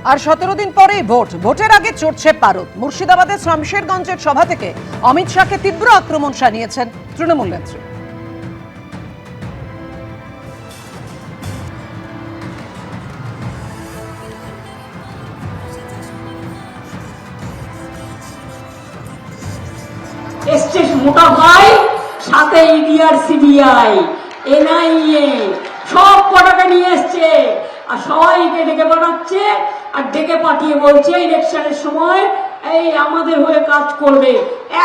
আর 17 দিন পরেই ভোটের আগে চড়ছে পারদ। মুর্শিদাবাদের শামশেরগঞ্জের সভা থেকে অমিত শাহকে তীব্র আক্রমণ শানিয়েছেন তৃণমূল নেত্রী। এসছে মোটা ভাই, সাথে ইডি আর সিবিআই এনআইএ সব কটাকে নিয়ে এসছে, আর সবাইকে ডেকে পাঠাচ্ছে, আর ডেকে পাঠিয়ে বলছে ইলেকশনের সময় এই আমাদের হয়ে কাজ করবে।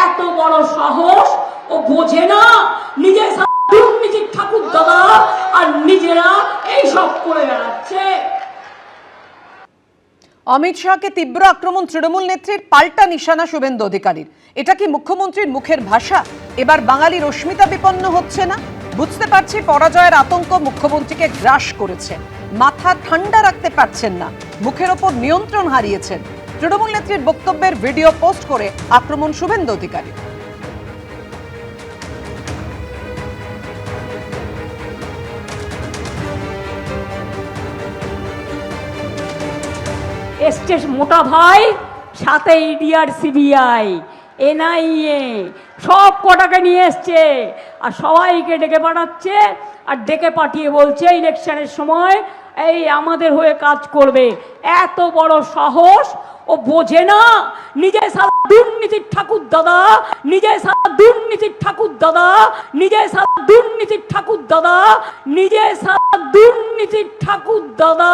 এত বড় সাহস ও বোঝে না, নিজের দুর্নীতির ঠাকুর দাদা আর নিজেরা এই সব করে বেড়াচ্ছে। অমিত শাহকে তীব্র আক্রমণ তৃণমূল নেত্রীর, পাল্টা নিশানা শুভেন্দু অধিকারীর। এটা কি মুখ্যমন্ত্রীর মুখের ভাষা? এবার বাঙালির অস্মিতা বিপন্ন হচ্ছে না? বুঝতে পারছি পরাজয়ের আতঙ্ক মুখ্যমন্ত্রীকে গ্রাস করেছে, মাথা ঠান্ডা রাখতে পারছেন না, মুখের ওপর নিয়ন্ত্রণ হারিয়েছেন। তৃণমূল নেত্রীর বক্তব্যের ভিডিও পোস্ট করে আক্রমণ শুভেন্দু অধিকারী। এসছে মোটা ভাই, সাথে ইডি আর সিবিআই এনআইএ সব কটাকে নিয়ে এসছে, আর সবাইকে ডেকে পাঠাচ্ছে, আর ডেকে পাঠিয়ে বলছে ইলেকশনের সময় এই আমাদের হয়ে কাজ করবে। এত বড় সাহস ও বোঝে না, নিজে সারা দুর্নীতির ঠাকুর দাদা, নিজে সারা দুর্নীতির ঠাকুর দাদা, নিজে সারা দুর্নীতির ঠাকুর দাদা, নিজে সারা দুর্নীতির ঠাকুর দাদা,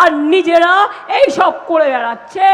আর নিজেরা এই সব করে বেড়াচ্ছে।